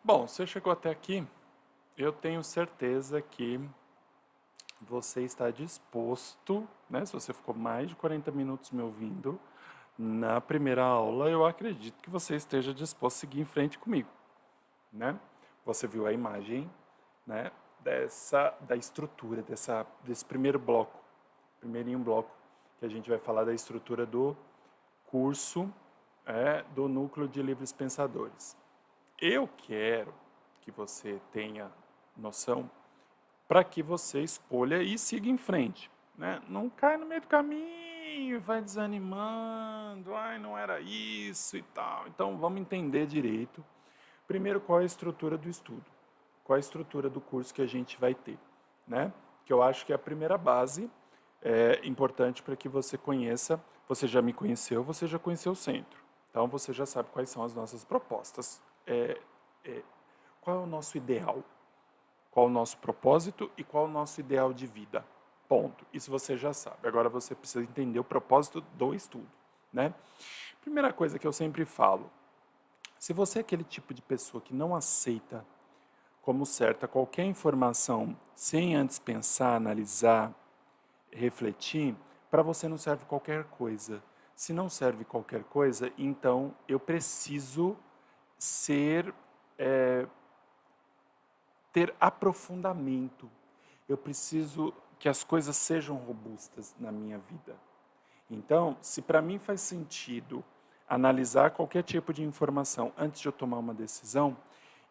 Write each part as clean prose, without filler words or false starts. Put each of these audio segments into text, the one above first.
Bom, você chegou até aqui, eu tenho certeza que você está disposto, né? Se você ficou mais de 40 minutos me ouvindo, na primeira aula eu acredito que você esteja disposto a seguir em frente comigo, né? Você viu a imagem, né? Da estrutura, desse primeiro bloco, primeirinho bloco, que a gente vai falar da estrutura do curso, do Núcleo de Livres Pensadores. Eu quero que você tenha noção para que você escolha e siga em frente, né? Não cai no meio do caminho, vai desanimando, ai, não era isso e tal. Então vamos entender direito. Primeiro, qual é a estrutura do estudo? Qual é a estrutura do curso que a gente vai ter, né? Que eu acho que é a primeira base importante para que você conheça. Você já me conheceu, você já conheceu o centro. Então você já sabe quais são as nossas propostas. Qual é o nosso ideal? Qual o nosso propósito e qual o nosso ideal de vida? Ponto. Isso você já sabe. Agora você precisa entender o propósito do estudo, né? Primeira coisa que eu sempre falo, se você é aquele tipo de pessoa que não aceita como certa qualquer informação sem antes pensar, analisar, refletir, para você não serve qualquer coisa. Se não serve qualquer coisa, então eu preciso ser ter aprofundamento. Eu preciso que as coisas sejam robustas na minha vida. Então, se para mim faz sentido analisar qualquer tipo de informação antes de eu tomar uma decisão,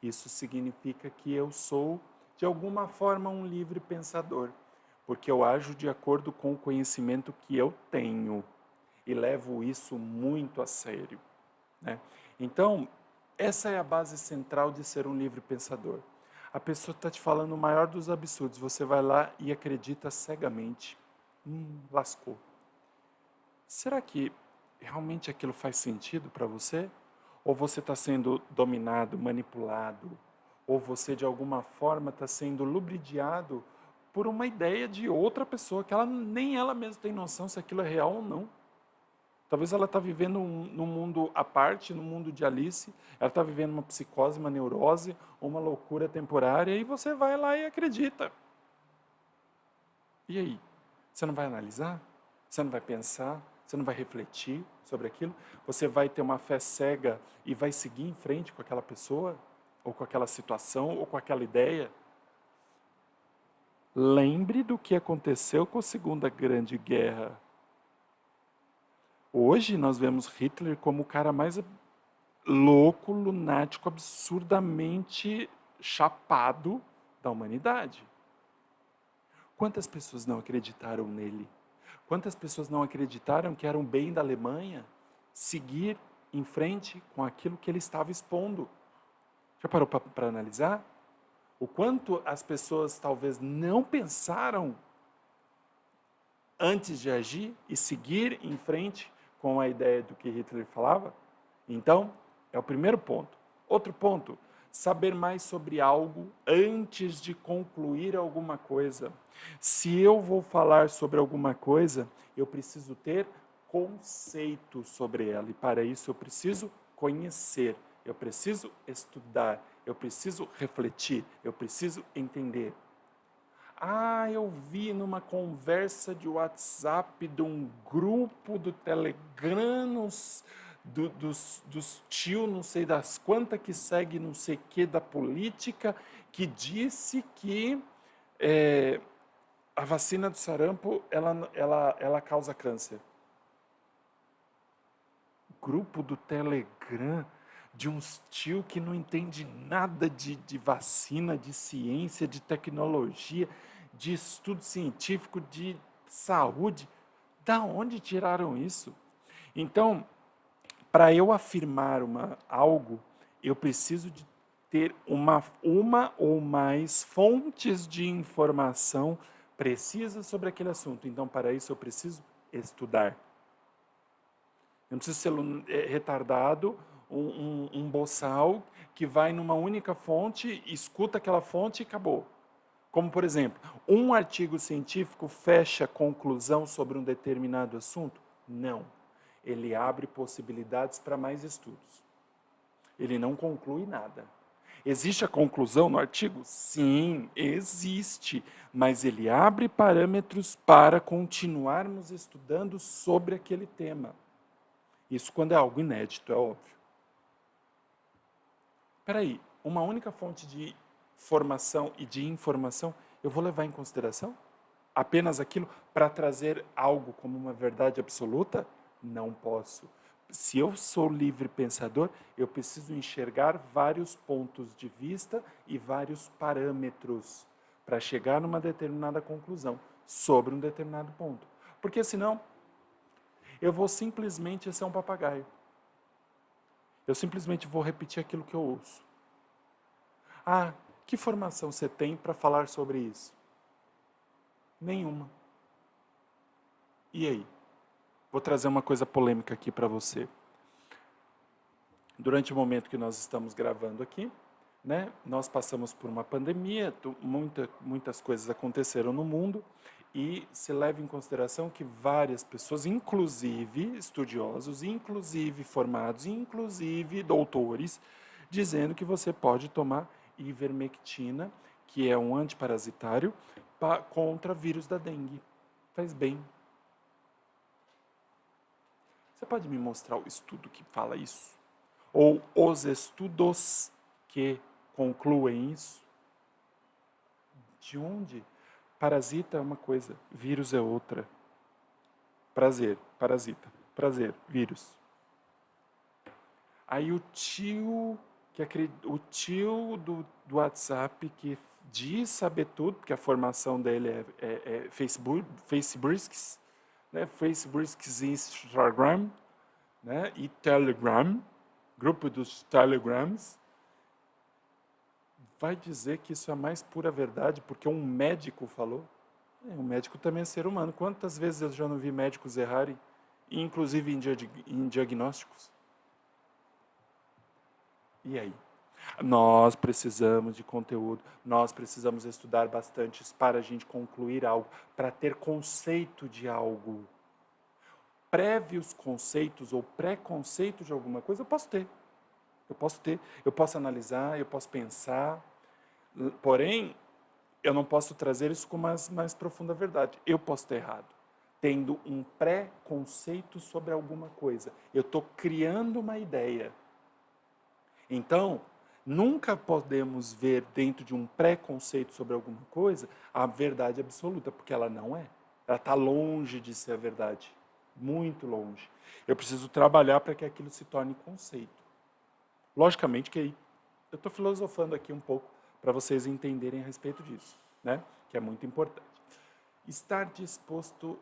isso significa que eu sou, de alguma forma, um livre pensador, porque eu ajo de acordo com o conhecimento que eu tenho e levo isso muito a sério, né? Então, essa é a base central de ser um livre pensador. A pessoa está te falando o maior dos absurdos, você vai lá e acredita cegamente. Lascou. Será que realmente aquilo faz sentido para você? Ou você está sendo dominado, manipulado? Ou você de alguma forma está sendo lubridiado por uma ideia de outra pessoa que ela nem ela mesma tem noção se aquilo é real ou não? Talvez ela está vivendo num mundo à parte, no mundo de Alice, ela está vivendo uma psicose, uma neurose, uma loucura temporária, e você vai lá e acredita. E aí? Você não vai analisar? Você não vai pensar? Você não vai refletir sobre aquilo? Você vai ter uma fé cega e vai seguir em frente com aquela pessoa? Ou com aquela situação? Ou com aquela ideia? Lembre do que aconteceu com a Segunda Grande Guerra. Hoje nós vemos Hitler como o cara mais louco, lunático, absurdamente chapado da humanidade. Quantas pessoas não acreditaram nele? Quantas pessoas não acreditaram que era um bem da Alemanha seguir em frente com aquilo que ele estava expondo? Já parou para analisar? O quanto as pessoas talvez não pensaram antes de agir e seguir em frente com a ideia do que Hitler falava? Então, é o primeiro ponto. Outro ponto, saber mais sobre algo antes de concluir alguma coisa. Se eu vou falar sobre alguma coisa, eu preciso ter conceito sobre ela. E para isso eu preciso conhecer, eu preciso estudar, eu preciso refletir, eu preciso entender. Ah, eu vi numa conversa de WhatsApp de um grupo do Telegram, dos tio não sei das quantas que segue não sei que da política, que disse que é, a vacina do sarampo ela causa câncer. Grupo do Telegram de uns tio que não entende nada de vacina, de ciência, de tecnologia, de estudo científico, de saúde. Da onde tiraram isso? Então, para eu afirmar algo, eu preciso de ter uma ou mais fontes de informação precisas sobre aquele assunto. Então, para isso, eu preciso estudar. Eu não preciso ser retardado, um boçal que vai numa única fonte, escuta aquela fonte e acabou. Como, por exemplo, um artigo científico fecha conclusão sobre um determinado assunto? Não. Ele abre possibilidades para mais estudos. Ele não conclui nada. Existe a conclusão no artigo? Sim, existe, mas ele abre parâmetros para continuarmos estudando sobre aquele tema. Isso quando é algo inédito, é óbvio. Espera aí, uma única fonte de formação e de informação eu vou levar em consideração? Apenas aquilo para trazer algo como uma verdade absoluta? Não posso. Se eu sou livre pensador, eu preciso enxergar vários pontos de vista e vários parâmetros para chegar numa determinada conclusão sobre um determinado ponto. Porque senão, eu vou simplesmente ser um papagaio. Eu simplesmente vou repetir aquilo que eu ouço. Ah, que formação você tem para falar sobre isso? Nenhuma. E aí? Vou trazer uma coisa polêmica aqui para você. Durante o momento que nós estamos gravando aqui, né, nós passamos por uma pandemia, muitas coisas aconteceram no mundo e se leva em consideração que várias pessoas, inclusive estudiosos, inclusive formados, inclusive doutores, dizendo que você pode tomar ivermectina, que é um antiparasitário, contra vírus da dengue. Faz bem. Você pode me mostrar o estudo que fala isso? Ou os estudos que concluem isso? De onde? Parasita é uma coisa, vírus é outra. Prazer, parasita. Prazer, vírus. Aí o tio, o tio do WhatsApp que diz saber tudo, porque a formação dele é Facebooks, né? Facebooks e Instagram, né? E Telegram, grupo dos Telegrams, vai dizer que isso é a mais pura verdade porque um médico falou? Um médico também é ser humano. Quantas vezes eu já não vi médicos errarem, inclusive em diagnósticos? E aí? Nós precisamos de conteúdo, nós precisamos estudar bastante para a gente concluir algo, para ter conceito de algo. Prévios conceitos ou preconceitos de alguma coisa, eu posso ter. Eu posso analisar, eu posso pensar, porém, eu não posso trazer isso com mais profunda verdade. Eu posso estar errado, tendo um pré-conceito sobre alguma coisa. Eu estou criando uma ideia. Então, nunca podemos ver dentro de um pré-conceito sobre alguma coisa a verdade absoluta, porque ela não é. Ela está longe de ser a verdade, muito longe. Eu preciso trabalhar para que aquilo se torne conceito. Logicamente que eu estou filosofando aqui um pouco para vocês entenderem a respeito disso, né? Que é muito importante. Estar disposto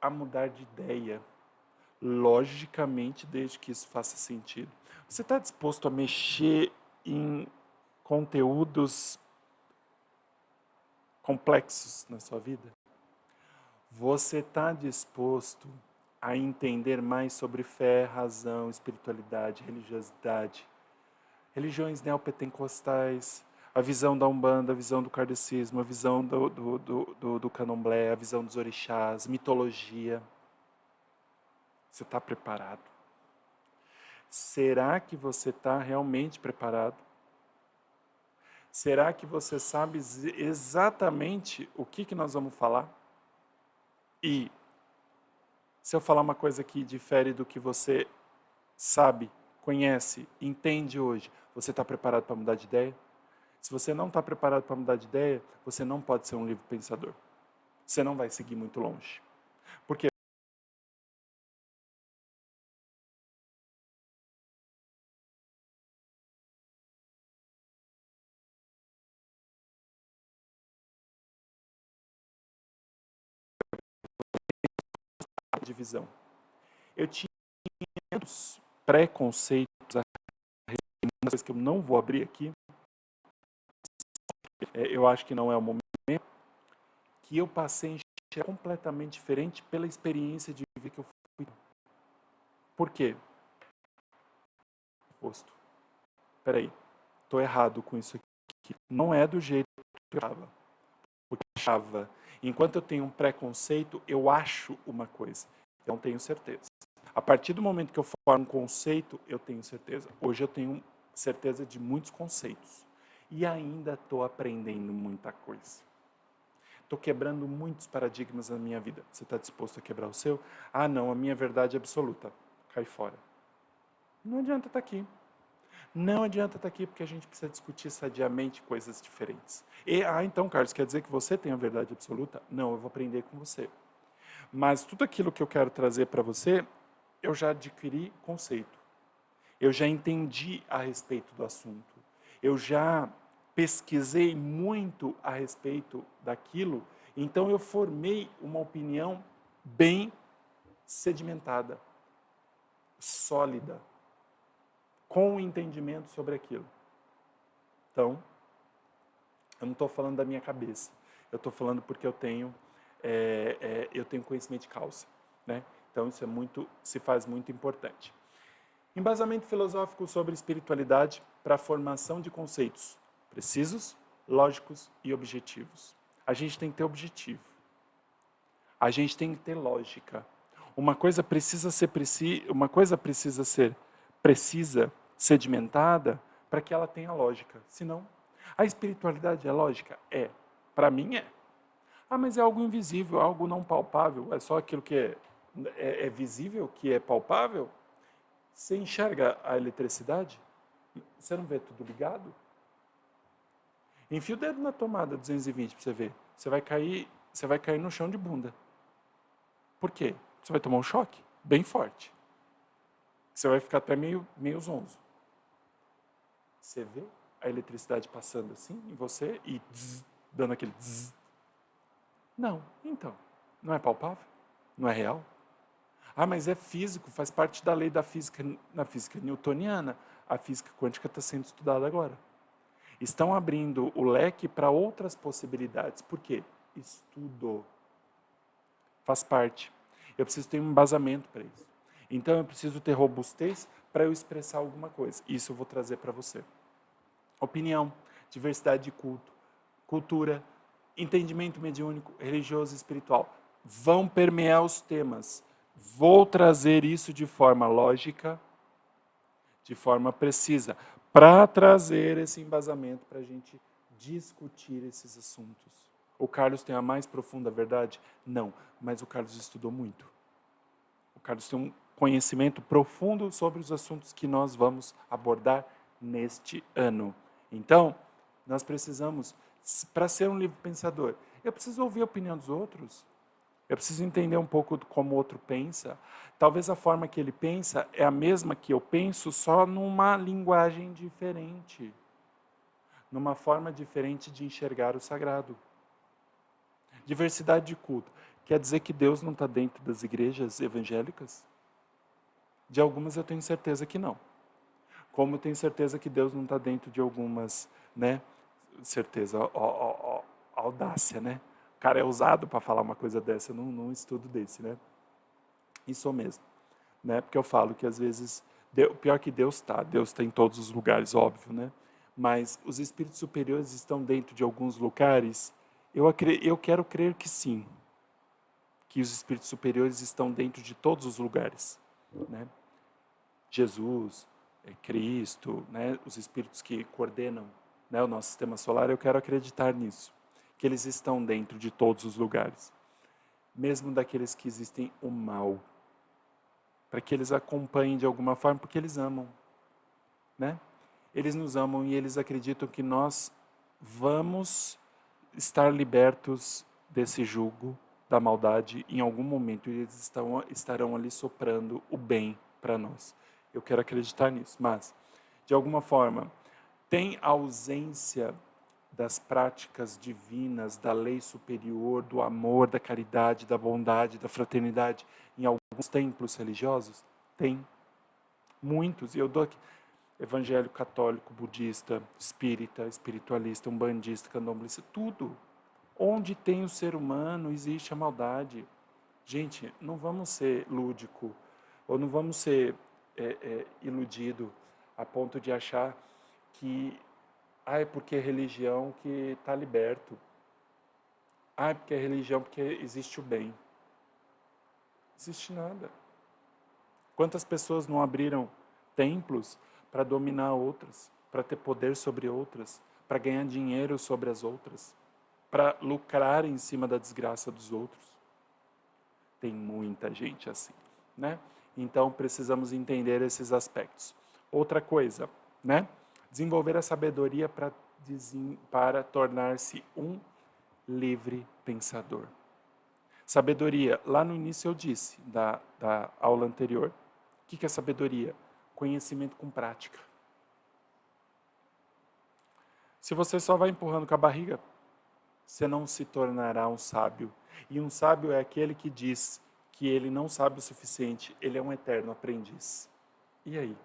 a mudar de ideia, logicamente, desde que isso faça sentido. Você está disposto a mexer em conteúdos complexos na sua vida? Você está disposto a entender mais sobre fé, razão, espiritualidade, religiosidade, religiões neopentecostais, a visão da Umbanda, a visão do kardecismo, a visão do candomblé, a visão dos orixás, mitologia? Você está preparado? Será que você está realmente preparado? Será que você sabe exatamente o que nós vamos falar? E se eu falar uma coisa que difere do que você sabe, conhece, entende hoje, você está preparado para mudar de ideia? Se você não está preparado para mudar de ideia, você não pode ser um livre pensador. Você não vai seguir muito longe. Porque a divisão. Eu tinha muitos preconceitos a coisas que eu não vou abrir aqui. Eu acho que não é o momento, que eu passei a enxergar completamente diferente pela experiência de vida que eu fui. Por quê? Posto. Peraí, estou errado com isso aqui. Não é do jeito que eu achava. Porque eu achava. Enquanto eu tenho um preconceito, eu acho uma coisa. Eu não tenho certeza. A partir do momento que eu formo um conceito, eu tenho certeza. Hoje eu tenho certeza de muitos conceitos. E ainda estou aprendendo muita coisa. Estou quebrando muitos paradigmas na minha vida. Você está disposto a quebrar o seu? Ah, não, a minha verdade é absoluta. Cai fora. Não adianta estar aqui. Não adianta estar aqui porque a gente precisa discutir sadiamente coisas diferentes. Então, Carlos, quer dizer que você tem a verdade absoluta? Não, eu vou aprender com você. Mas tudo aquilo que eu quero trazer para você, eu já adquiri conceito. Eu já entendi a respeito do assunto. Eu já pesquisei muito a respeito daquilo, então eu formei uma opinião bem sedimentada, sólida, com um entendimento sobre aquilo. Então, eu não estou falando da minha cabeça, eu estou falando porque eu tenho conhecimento de causa, né? Então isso se faz muito importante. Embasamento filosófico sobre espiritualidade para a formação de conceitos precisos, lógicos e objetivos. A gente tem que ter objetivo. A gente tem que ter lógica. Uma coisa precisa ser precisa, sedimentada, para que ela tenha lógica. Senão, a espiritualidade é lógica? É. Para mim é. Ah, mas é algo invisível, algo não palpável. É só aquilo que é visível, que é palpável? Você enxerga a eletricidade? Você não vê tudo ligado? Enfia o dedo na tomada 220 para você ver. Você vai cair no chão de bunda. Por quê? Você vai tomar um choque bem forte. Você vai ficar até meio zonzo. Você vê a eletricidade passando assim em você e dando aquele zzz. Não, então. Não é palpável? Não é real? Ah, mas é físico, faz parte da lei da física, na física newtoniana. A física quântica está sendo estudada agora. Estão abrindo o leque para outras possibilidades. Por quê? Estudo. Faz parte. Eu preciso ter um embasamento para isso. Então eu preciso ter robustez para eu expressar alguma coisa. Isso eu vou trazer para você. Opinião, diversidade de culto, cultura, entendimento mediúnico, religioso e espiritual. Vão permear os temas. Vou trazer isso de forma lógica, de forma precisa, para trazer esse embasamento para a gente discutir esses assuntos. O Carlos tem a mais profunda verdade? Não, mas o Carlos estudou muito. O Carlos tem um conhecimento profundo sobre os assuntos que nós vamos abordar neste ano. Então, nós precisamos, para ser um livre pensador, eu preciso ouvir a opinião dos outros. Eu preciso entender um pouco como o outro pensa. Talvez a forma que ele pensa é a mesma que eu penso, só numa linguagem diferente. Numa forma diferente de enxergar o sagrado. Diversidade de culto. Quer dizer que Deus não está dentro das igrejas evangélicas? De algumas eu tenho certeza que não. Como eu tenho certeza que Deus não está dentro de algumas, né? Certeza, audácia, né? O cara é ousado para falar uma coisa dessa num estudo desse, né? Isso mesmo, né? Porque eu falo que às vezes, pior que Deus está em todos os lugares, óbvio, né? Mas os espíritos superiores estão dentro de alguns lugares. Eu quero crer que sim, que os espíritos superiores estão dentro de todos os lugares, né? Jesus, Cristo, né? Os espíritos que coordenam, né, o nosso sistema solar, eu quero acreditar nisso, que eles estão dentro de todos os lugares, mesmo daqueles que existem o mal, para que eles acompanhem de alguma forma, porque eles amam, né? Eles nos amam e eles acreditam que nós vamos estar libertos desse jugo da maldade em algum momento e eles estarão ali soprando o bem para nós. Eu quero acreditar nisso, mas, de alguma forma, tem ausência das práticas divinas, da lei superior, do amor, da caridade, da bondade, da fraternidade em alguns templos religiosos? Tem. Muitos. E eu dou aqui evangélico, católico, budista, espírita, espiritualista, umbandista, candomblessista, tudo. Onde tem o ser humano, existe a maldade. Gente, não vamos ser lúdico, ou não vamos ser iludido a ponto de achar que é porque é religião que está liberto. É porque é religião porque existe o bem. Não existe nada. Quantas pessoas não abriram templos para dominar outras, para ter poder sobre outras, para ganhar dinheiro sobre as outras, para lucrar em cima da desgraça dos outros. Tem muita gente assim, né? Então precisamos entender esses aspectos. Outra coisa, né? Desenvolver a sabedoria para tornar-se um livre pensador. Sabedoria, lá no início eu disse, da aula anterior. O que é sabedoria? Conhecimento com prática. Se você só vai empurrando com a barriga, você não se tornará um sábio. E um sábio é aquele que diz que ele não sabe o suficiente, ele é um eterno aprendiz. E aí?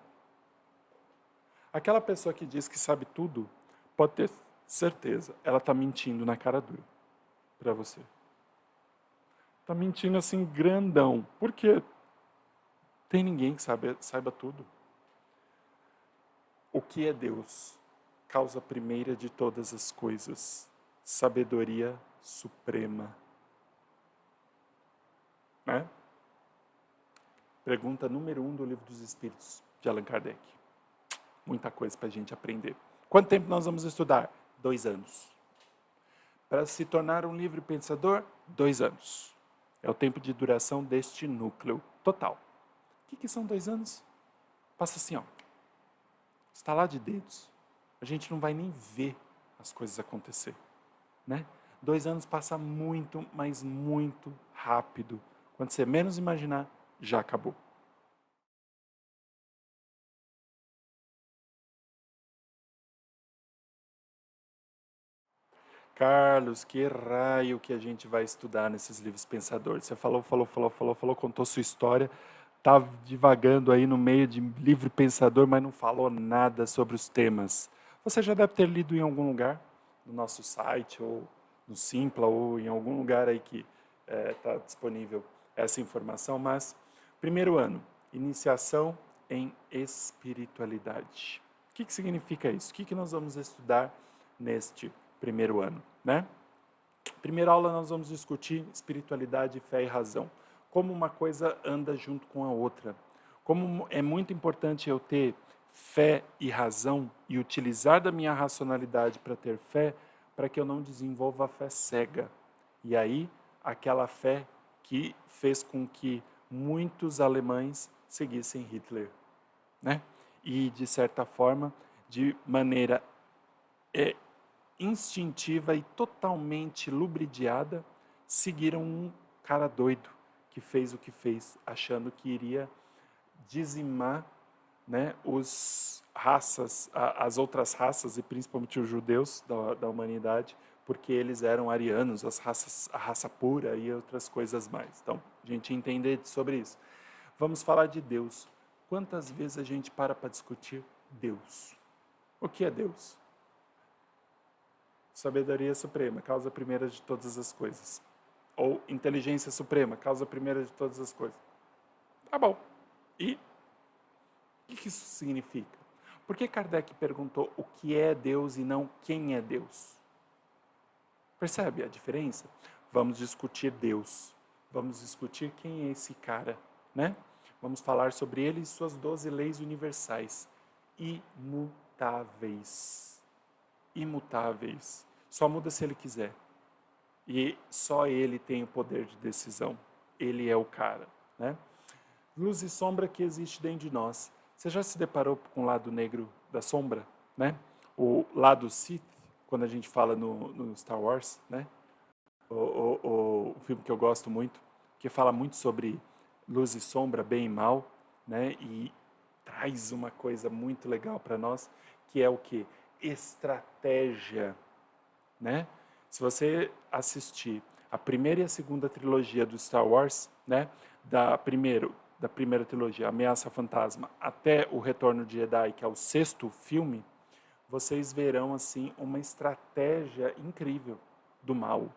Aquela pessoa que diz que sabe tudo, pode ter certeza, ela está mentindo na cara dura para você. Está mentindo assim grandão, porque tem ninguém que saiba tudo. O que é Deus? Causa primeira de todas as coisas, sabedoria suprema. Né? Pergunta número 1 do Livro dos Espíritos, de Allan Kardec. Muita coisa para a gente aprender. Quanto tempo nós vamos estudar? 2 anos. Para se tornar um livre pensador? 2 anos. É o tempo de duração deste núcleo total. O que são 2 anos? Passa assim, ó. Estalar de dedos. A gente não vai nem ver as coisas acontecer, né? 2 anos passa muito, mas muito rápido. Quando você menos imaginar, já acabou. Carlos, que raio que a gente vai estudar nesses livros pensadores? Você falou, contou sua história, tá divagando aí no meio de livro pensador, mas não falou nada sobre os temas. Você já deve ter lido em algum lugar, no nosso site, ou no Simpla, ou em algum lugar aí que está disponível essa informação, mas primeiro ano, iniciação em espiritualidade. O que significa isso? O que nós vamos estudar neste primeiro ano, né? Primeira aula nós vamos discutir espiritualidade, fé e razão. Como uma coisa anda junto com a outra. Como é muito importante eu ter fé e razão e utilizar da minha racionalidade para ter fé, para que eu não desenvolva a fé cega. E aí, aquela fé que fez com que muitos alemães seguissem Hitler, né? E, de certa forma, de maneira instintiva e totalmente lubridiada, seguiram um cara doido que fez o que fez, achando que iria dizimar, né, as outras raças, e principalmente os judeus da humanidade, porque eles eram arianos, a raça pura e outras coisas mais. Então, a gente entender sobre isso. Vamos falar de Deus. Quantas vezes a gente para discutir Deus? O que é Deus? Sabedoria suprema, causa primeira de todas as coisas. Ou inteligência suprema, causa primeira de todas as coisas. Tá bom. E o que isso significa? Por que Kardec perguntou o que é Deus e não quem é Deus? Percebe a diferença? Vamos discutir Deus. Vamos discutir quem é esse cara, né? Vamos falar sobre ele e suas 12 leis universais. Imutáveis. Imutáveis. Só muda se ele quiser. E só ele tem o poder de decisão. Ele é o cara, né? Luz e sombra que existe dentro de nós. Você já se deparou com o lado negro da sombra, né? O lado Sith, quando a gente fala no Star Wars, né? O filme que eu gosto muito, que fala muito sobre luz e sombra, bem e mal, né? E traz uma coisa muito legal para nós, que é o quê? Estratégia, né? Se você assistir a primeira e a segunda trilogia do Star Wars, né? Da primeira trilogia, Ameaça Fantasma, até o Retorno de Jedi, que é o 6º filme, vocês verão assim uma estratégia incrível do mal,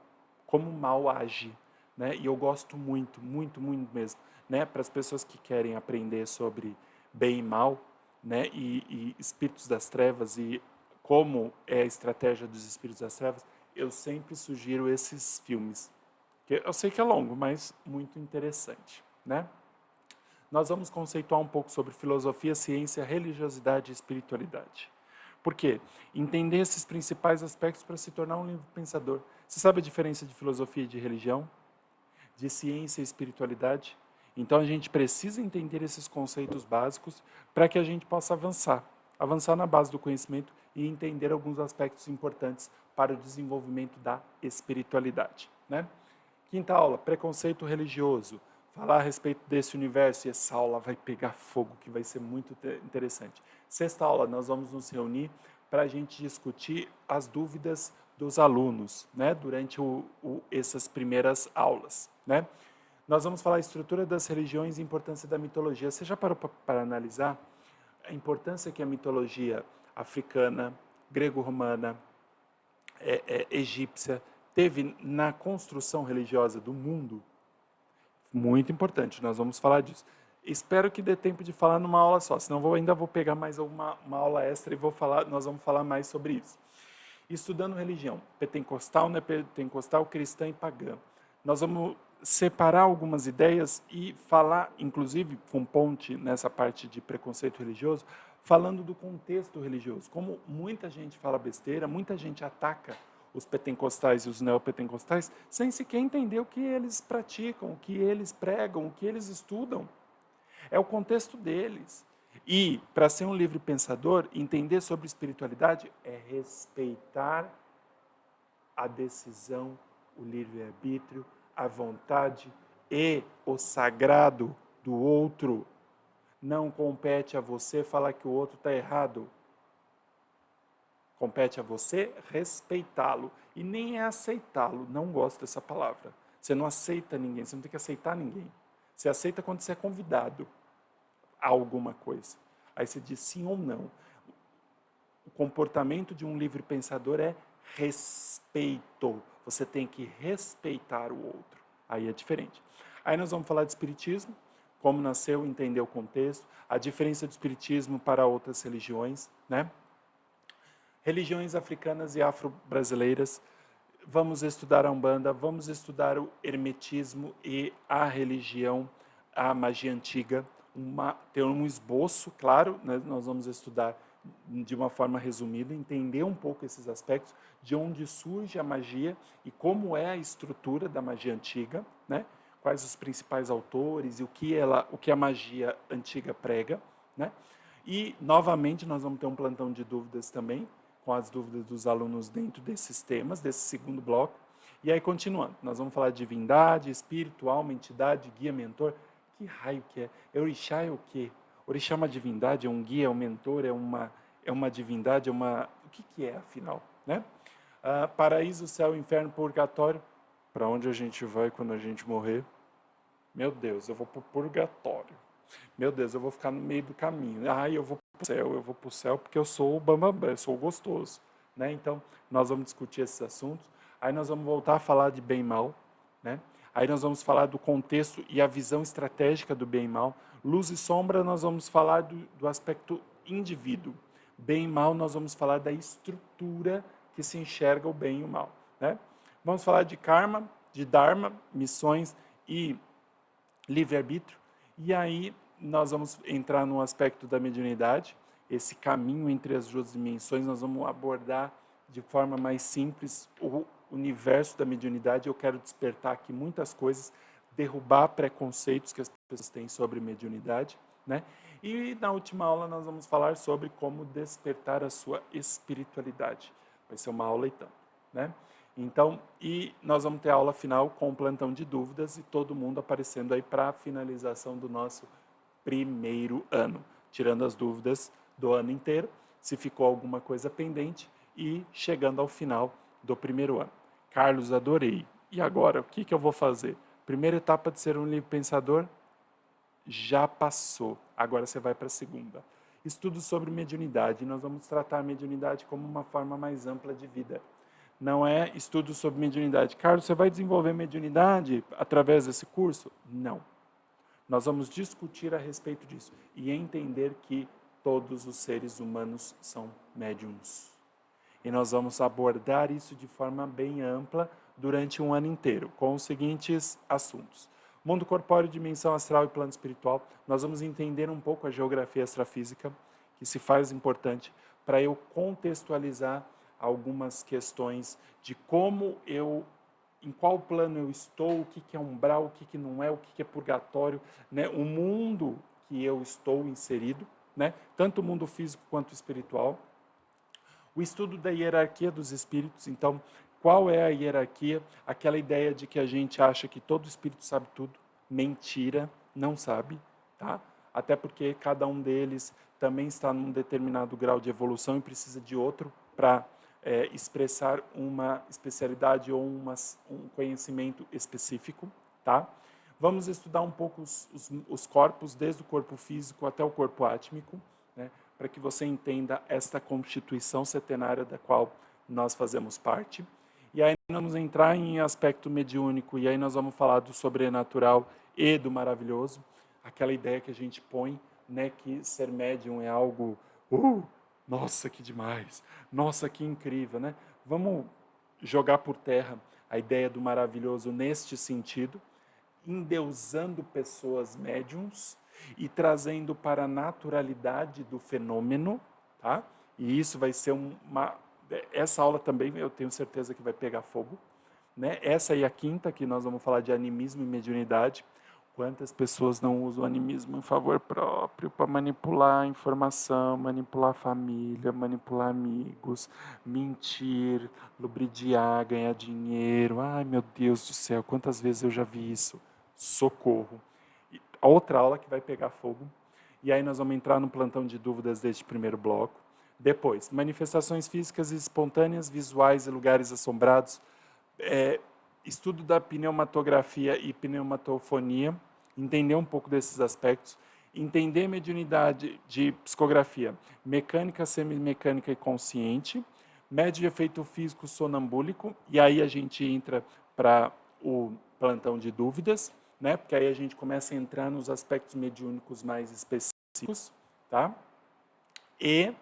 como o mal age, né? E eu gosto muito, muito, muito mesmo, né? Para as pessoas que querem aprender sobre bem e mal, né? E espíritos das trevas e como é a estratégia dos espíritos das trevas, eu sempre sugiro esses filmes. Eu sei que é longo, mas muito interessante, né? Nós vamos conceituar um pouco sobre filosofia, ciência, religiosidade e espiritualidade. Por quê? Entender esses principais aspectos para se tornar um livre pensador. Você sabe a diferença de filosofia e de religião? De ciência e espiritualidade? Então a gente precisa entender esses conceitos básicos para que a gente possa avançar. Avançar na base do conhecimento e entender alguns aspectos importantes para o desenvolvimento da espiritualidade, né? Quinta aula, preconceito religioso. Falar a respeito desse universo, e essa aula vai pegar fogo, que vai ser muito interessante. Sexta aula, nós vamos nos reunir para a gente discutir as dúvidas dos alunos, né, durante essas primeiras aulas, né? Nós vamos falar a estrutura das religiões e a importância da mitologia. Você já parou para analisar a importância que a mitologia africana, grego-romana, egípcia teve na construção religiosa do mundo? Muito importante, nós vamos falar disso. Espero que dê tempo de falar numa aula só, senão ainda vou pegar mais uma aula extra e nós vamos falar mais sobre isso. Estudando religião, pentecostal, não é pentecostal, cristã e pagã. Nós vamos separar algumas ideias e falar, inclusive com ponte nessa parte de preconceito religioso, falando do contexto religioso. Como muita gente fala besteira, muita gente ataca os pentecostais e os neopentecostais sem sequer entender o que eles praticam, o que eles pregam, o que eles estudam. É o contexto deles. E, para ser um livre pensador, entender sobre espiritualidade é respeitar a decisão, o livre-arbítrio, a vontade e o sagrado do outro. Não compete a você falar que o outro está errado. Compete a você respeitá-lo. E nem é aceitá-lo. Não gosto dessa palavra. Você não aceita ninguém, você não tem que aceitar ninguém. Você aceita quando você é convidado a alguma coisa. Aí você diz sim ou não. O comportamento de um livre pensador é respeito. Você tem que respeitar o outro. Aí é diferente. Aí nós vamos falar de espiritismo, como nasceu, entender o contexto, a diferença do espiritismo para outras religiões, né? Religiões africanas e afro-brasileiras. Vamos estudar a Umbanda, vamos estudar o hermetismo e a religião, a magia antiga. Ter um esboço, claro, né? Nós vamos estudar de uma forma resumida, entender um pouco esses aspectos, de onde surge a magia e como é a estrutura da magia antiga, né? Quais os principais autores e o que a magia antiga prega, né? E, novamente, nós vamos ter um plantão de dúvidas também, com as dúvidas dos alunos dentro desses temas, desse segundo bloco. E aí, continuando, nós vamos falar de divindade, espírito, alma, entidade, guia, mentor. Que raio que é? Orixá é o quê? Orixá é uma divindade, é um guia, é um mentor, é uma divindade, é uma... O que é, afinal? Né? Paraíso, céu, inferno, purgatório. Para onde a gente vai quando a gente morrer? Meu Deus, eu vou para o purgatório. Meu Deus, eu vou ficar no meio do caminho. Eu vou para o céu porque eu sou o bambambam, eu sou o gostoso. Né? Então, nós vamos discutir esses assuntos. Aí nós vamos voltar a falar de bem e mal. Né? Aí nós vamos falar do contexto e a visão estratégica do bem e mal. Luz e sombra, nós vamos falar do aspecto indivíduo. Bem e mal, nós vamos falar da estrutura que se enxerga o bem e o mal. Né? Vamos falar de karma, de dharma, missões e livre-arbítrio. E aí nós vamos entrar no aspecto da mediunidade, esse caminho entre as duas dimensões, nós vamos abordar de forma mais simples o universo da mediunidade. Eu quero despertar aqui muitas coisas, derrubar preconceitos que as pessoas têm sobre mediunidade, né? E na última aula nós vamos falar sobre como despertar a sua espiritualidade. Vai ser uma aula e tanto, né? Então, e nós vamos ter a aula final com um plantão de dúvidas e todo mundo aparecendo aí para a finalização do nosso primeiro ano, tirando as dúvidas do ano inteiro, se ficou alguma coisa pendente e chegando ao final do primeiro ano. Carlos, adorei. E agora, o que eu vou fazer? Primeira etapa de ser um livre pensador já passou. Agora você vai para a segunda. Estudos sobre mediunidade. Nós vamos tratar a mediunidade como uma forma mais ampla de vida. Não é estudo sobre mediunidade. Carlos, você vai desenvolver mediunidade através desse curso? Não. Nós vamos discutir a respeito disso e entender que todos os seres humanos são médiums. E nós vamos abordar isso de forma bem ampla durante um ano inteiro, com os seguintes assuntos. Mundo corpóreo, dimensão astral e plano espiritual. Nós vamos entender um pouco a geografia extrafísica, que se faz importante para eu contextualizar algumas questões de como eu, em qual plano eu estou, o que é umbral, o que não é, o que é purgatório, né? O mundo que eu estou inserido, né? Tanto o mundo físico quanto o espiritual. O estudo da hierarquia dos espíritos, então, qual é a hierarquia? Aquela ideia de que a gente acha que todo espírito sabe tudo. Mentira, não sabe, tá? Até porque cada um deles também está num determinado grau de evolução e precisa de outro para expressar uma especialidade ou um conhecimento específico, tá? Vamos estudar um pouco os corpos, desde o corpo físico até o corpo átmico, né? Para que você entenda esta constituição setenária da qual nós fazemos parte. E aí nós vamos entrar em aspecto mediúnico, e aí nós vamos falar do sobrenatural e do maravilhoso, aquela ideia que a gente põe, né, que ser médium é algo, nossa, que demais, nossa, que incrível, né? Vamos jogar por terra a ideia do maravilhoso neste sentido, endeusando pessoas médiums e trazendo para a naturalidade do fenômeno, tá? E isso vai ser essa aula também eu tenho certeza que vai pegar fogo, né? Essa aí é a quinta, que nós vamos falar de animismo e mediunidade. Quantas pessoas não usam o animismo em favor próprio para manipular a informação, manipular a família, manipular amigos, mentir, lubridiar, ganhar dinheiro. Ai, meu Deus do céu, quantas vezes eu já vi isso? Socorro. A outra aula que vai pegar fogo. E aí nós vamos entrar no plantão de dúvidas deste primeiro bloco. Depois, manifestações físicas espontâneas, visuais e lugares assombrados. Estudo da pneumatografia e pneumatofonia, entender um pouco desses aspectos, entender mediunidade de psicografia, mecânica, semimecânica e consciente, médio de efeito físico sonambúlico, e aí a gente entra para o plantão de dúvidas, né? Porque aí a gente começa a entrar nos aspectos mediúnicos mais específicos, tá? E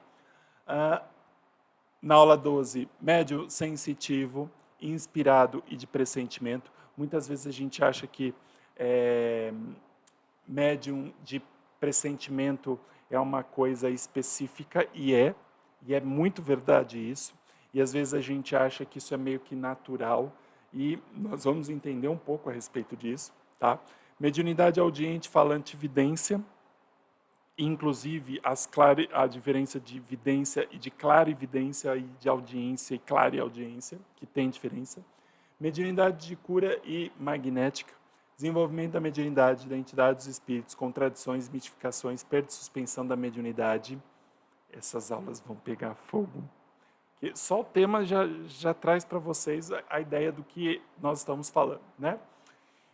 na aula 12, médio sensitivo, inspirado e de pressentimento. Muitas vezes a gente acha que médium de pressentimento é uma coisa específica, e é muito verdade isso. E às vezes a gente acha que isso é meio que natural, e nós vamos entender um pouco a respeito disso, tá? Mediunidade audiente, falante, vidência, inclusive a diferença de vidência e de clarividência e de audiência e clareaudiência, que tem diferença. Mediunidade de cura e magnética, desenvolvimento da mediunidade, da entidade dos espíritos, contradições, mistificações, perda de suspensão da mediunidade. Essas aulas vão pegar fogo. Só o tema já traz para vocês a ideia do que nós estamos falando, né?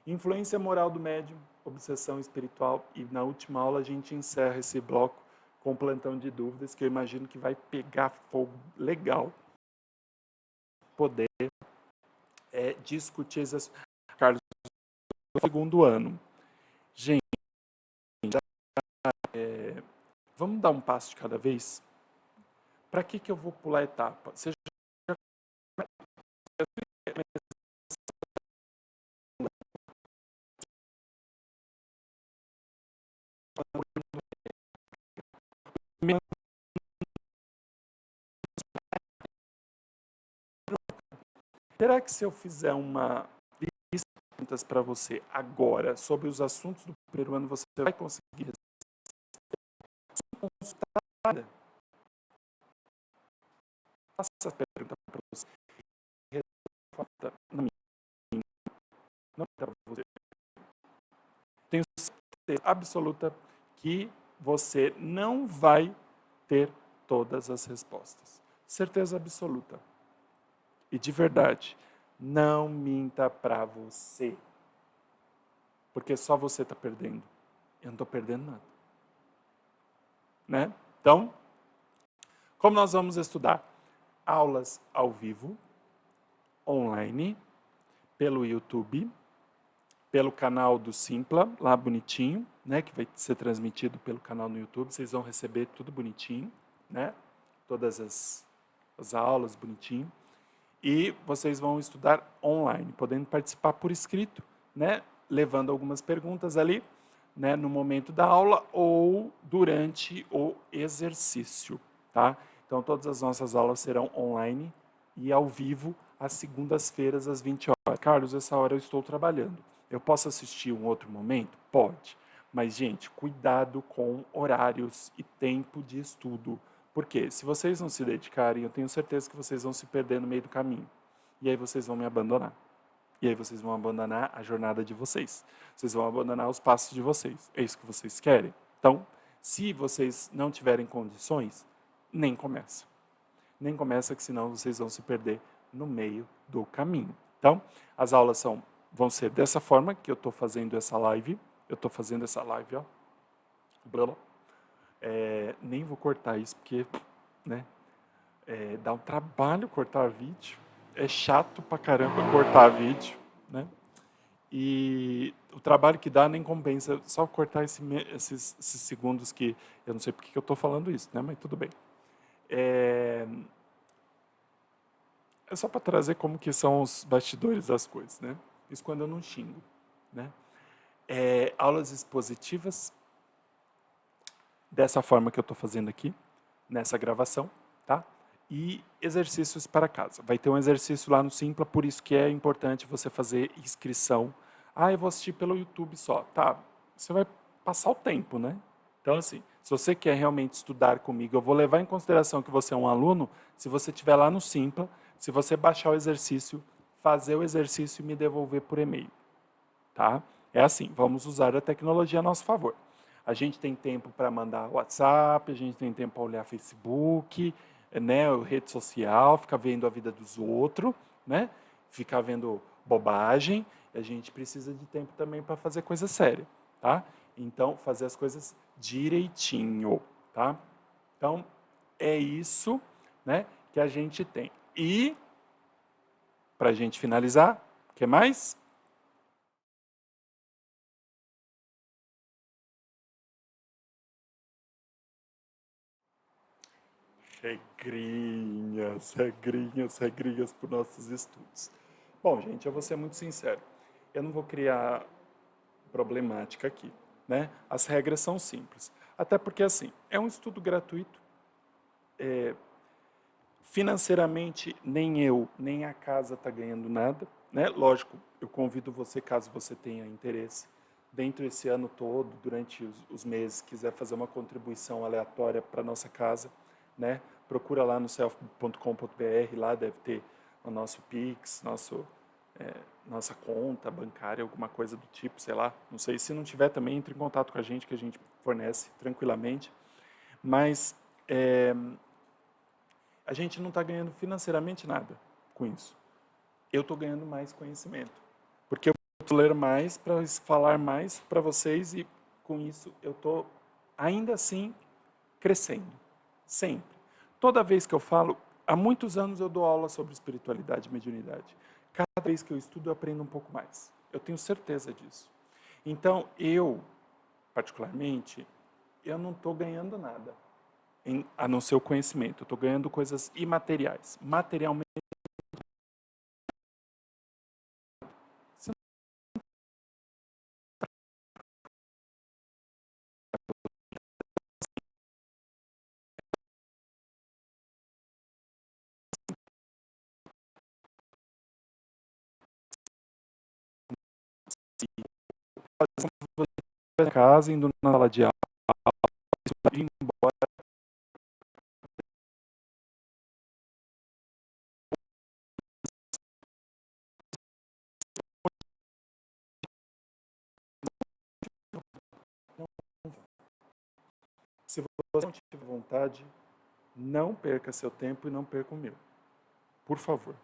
Influência moral do médium, obsessão espiritual, e na última aula a gente encerra esse bloco com plantão de dúvidas, que eu imagino que vai pegar fogo legal. Poder discutir esses... Carlos, segundo ano. Gente, vamos dar um passo de cada vez? Para que eu vou pular a etapa? Você já... Será que se eu fizer uma lista de perguntas para você agora sobre os assuntos do primeiro ano, você vai conseguir sem consultar nada? Faça essa pergunta para você. Não para você. Tenho certeza absoluta que você não vai ter todas as respostas. Certeza absoluta. E de verdade, não minta para você. Porque só você está perdendo. Eu não estou perdendo nada. Né? Então, como nós vamos estudar? Aulas ao vivo, online, pelo YouTube, pelo canal do Simpla, lá bonitinho, né? Que vai ser transmitido pelo canal no YouTube. Vocês vão receber tudo bonitinho, né? Todas as aulas bonitinho. E vocês vão estudar online, podendo participar por escrito, né? Levando algumas perguntas ali, né? No momento da aula ou durante o exercício, tá? Então, todas as nossas aulas serão online e ao vivo, às segundas-feiras, às 20 horas. Carlos, essa hora eu estou trabalhando. Eu posso assistir um outro momento? Pode. Mas, gente, cuidado com horários e tempo de estudo. Porque se vocês não se dedicarem, eu tenho certeza que vocês vão se perder no meio do caminho. E aí vocês vão me abandonar. E aí vocês vão abandonar a jornada de vocês. Vocês vão abandonar os passos de vocês. É isso que vocês querem? Então, se vocês não tiverem condições, nem começa. Nem começa, que senão vocês vão se perder no meio do caminho. Então, as aulas vão ser dessa forma que eu estou fazendo essa live. Eu estou fazendo essa live, ó. Nem vou cortar isso, porque, né, dá um trabalho cortar vídeo. É chato pra caramba cortar vídeo, né? E o trabalho que dá nem compensa, só cortar esses segundos que eu não sei porque que eu estou falando isso, né? Mas tudo bem. É só para trazer como que são os bastidores das coisas, né? Isso quando eu não xingo, né? Aulas expositivas, dessa forma que eu estou fazendo aqui, nessa gravação, tá? E exercícios para casa. Vai ter um exercício lá no Simpla, por isso que é importante você fazer inscrição. Eu vou assistir pelo YouTube só. Tá, você vai passar o tempo, né? Então, assim, se você quer realmente estudar comigo, eu vou levar em consideração que você é um aluno, se você estiver lá no Simpla, se você baixar o exercício, fazer o exercício e me devolver por e-mail, tá? É assim, vamos usar a tecnologia a nosso favor. A gente tem tempo para mandar WhatsApp, a gente tem tempo para olhar Facebook, né, rede social, ficar vendo a vida dos outros, né? Ficar vendo bobagem. A gente precisa de tempo também para fazer coisa séria, tá? Então, fazer as coisas direitinho, tá? Então, é isso, né, que a gente tem. E, para a gente finalizar, o que mais? Regrinhas, regrinhas, regrinhas para os nossos estudos. Bom, gente, eu vou ser muito sincero. Eu não vou criar problemática aqui, né? As regras são simples. Até porque, assim, é um estudo gratuito. Financeiramente, nem eu, nem a casa está ganhando nada, né? Lógico, eu convido você, caso você tenha interesse, dentro desse ano todo, durante os meses, quiser fazer uma contribuição aleatória para nossa casa, né? Procura lá no self.com.br, lá deve ter o nosso Pix, nossa conta bancária, alguma coisa do tipo, sei lá. Não sei, se não tiver também, entre em contato com a gente, que a gente fornece tranquilamente. Mas a gente não está ganhando financeiramente nada com isso. Eu estou ganhando mais conhecimento. Porque eu vou ler mais para falar mais para vocês e com isso eu estou ainda assim crescendo. Sempre. Toda vez que eu falo, há muitos anos eu dou aula sobre espiritualidade e mediunidade. Cada vez que eu estudo eu aprendo um pouco mais. Eu tenho certeza disso. Então eu, particularmente, eu não estou ganhando nada a não ser o conhecimento. Eu estou ganhando coisas imateriais. Materialmente, em casa, indo na sala de aula, indo embora. Se você não tiver vontade, não perca seu tempo e não perca o meu. Por favor.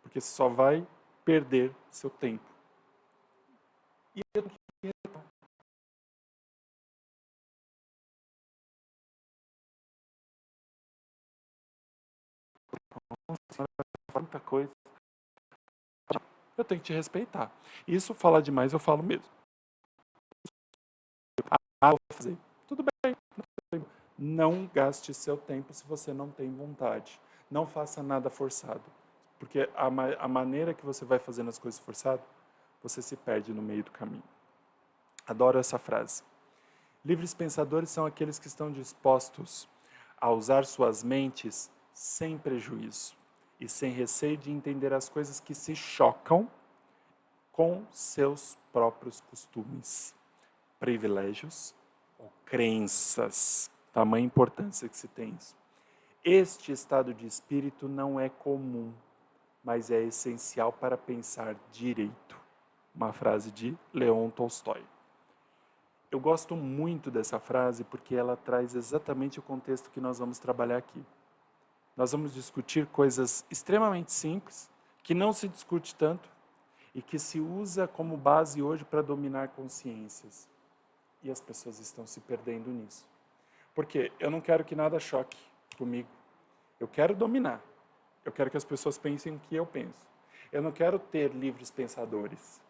Porque você só vai perder seu tempo. E eu não quero muita coisa. Eu tenho que te respeitar. Isso falar demais, eu falo mesmo. Vou fazer. Tudo bem. Não gaste seu tempo se você não tem vontade. Não faça nada forçado. Porque a maneira que você vai fazendo as coisas forçado, você se perde no meio do caminho. Adoro essa frase. Livres pensadores são aqueles que estão dispostos a usar suas mentes sem prejuízo e sem receio de entender as coisas que se chocam com seus próprios costumes, privilégios ou crenças. Tamanha importância que se tem isso. Este estado de espírito não é comum, mas é essencial para pensar direito. Uma frase de Leon Tolstói. Eu gosto muito dessa frase porque ela traz exatamente o contexto que nós vamos trabalhar aqui. Nós vamos discutir coisas extremamente simples, que não se discute tanto e que se usa como base hoje para dominar consciências. E as pessoas estão se perdendo nisso. Porque eu não quero que nada choque comigo. Eu quero dominar. Eu quero que as pessoas pensem o que eu penso. Eu não quero ter livres pensadores.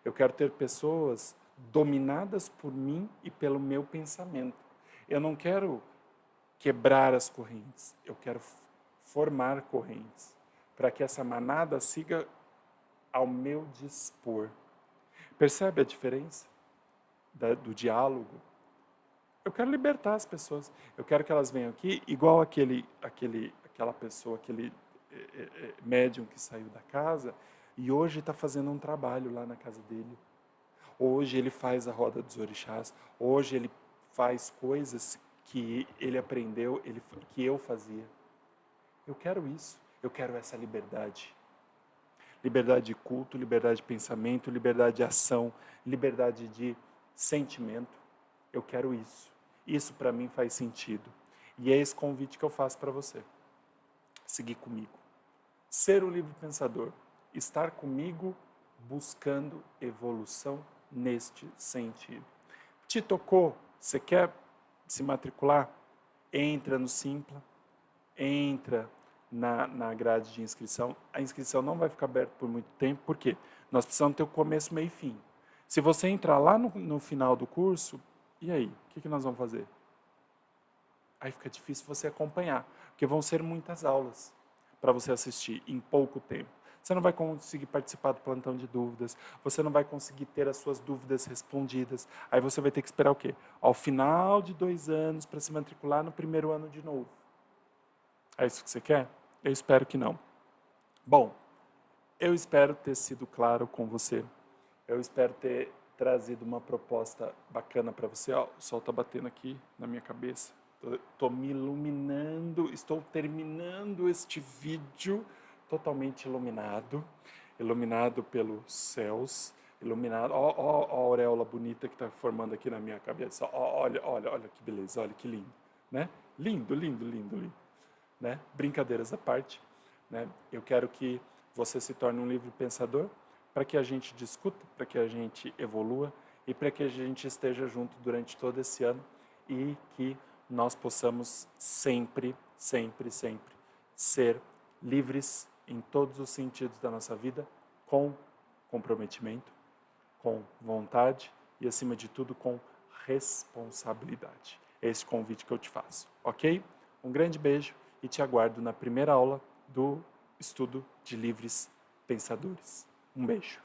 Eu quero ter pessoas dominadas por mim e pelo meu pensamento. Eu não quero quebrar as correntes. Eu quero formar correntes para que essa manada siga ao meu dispor. Percebe a diferença do diálogo? Eu quero libertar as pessoas. Eu quero que elas venham aqui igual aquela pessoa, aquele médium que saiu da casa e hoje está fazendo um trabalho lá na casa dele. Hoje ele faz a roda dos orixás. Hoje ele faz coisas que ele aprendeu, que eu fazia. Eu quero isso. Eu quero essa liberdade. Liberdade de culto, liberdade de pensamento, liberdade de ação, liberdade de sentimento. Eu quero isso. Isso para mim faz sentido. E é esse convite que eu faço para você. Seguir comigo. Ser o livre pensador. Estar comigo buscando evolução neste sentido. Te tocou? Você quer se matricular? Entra no Simpla. Entra na grade de inscrição. A inscrição não vai ficar aberta por muito tempo. Por quê? Nós precisamos ter o começo, meio e fim. Se você entrar lá no final do curso, e aí? O que nós vamos fazer? Aí fica difícil você acompanhar, porque vão ser muitas aulas para você assistir em pouco tempo. Você não vai conseguir participar do plantão de dúvidas, você não vai conseguir ter as suas dúvidas respondidas. Aí você vai ter que esperar o quê? Ao final de 2 anos para se matricular no primeiro ano de novo. É isso que você quer? Eu espero que não. Bom, eu espero ter sido claro com você. Eu espero ter trazido uma proposta bacana para você. Ó, o sol está batendo aqui na minha cabeça. Estou me iluminando, estou terminando este vídeo totalmente iluminado, iluminado pelos céus, iluminado. Ó, a auréola bonita que está formando aqui na minha cabeça. Ó, olha que beleza, olha que lindo, né? Lindo, lindo, lindo, lindo, né? Brincadeiras à parte, né? Eu quero que você se torne um livre pensador, para que a gente discuta, para que a gente evolua e para que a gente esteja junto durante todo esse ano e que nós possamos sempre, sempre, sempre ser livres em todos os sentidos da nossa vida, com comprometimento, com vontade e, acima de tudo, com responsabilidade. É esse convite que eu te faço, ok? Um grande beijo e te aguardo na primeira aula do estudo de livres pensadores. Um beijo.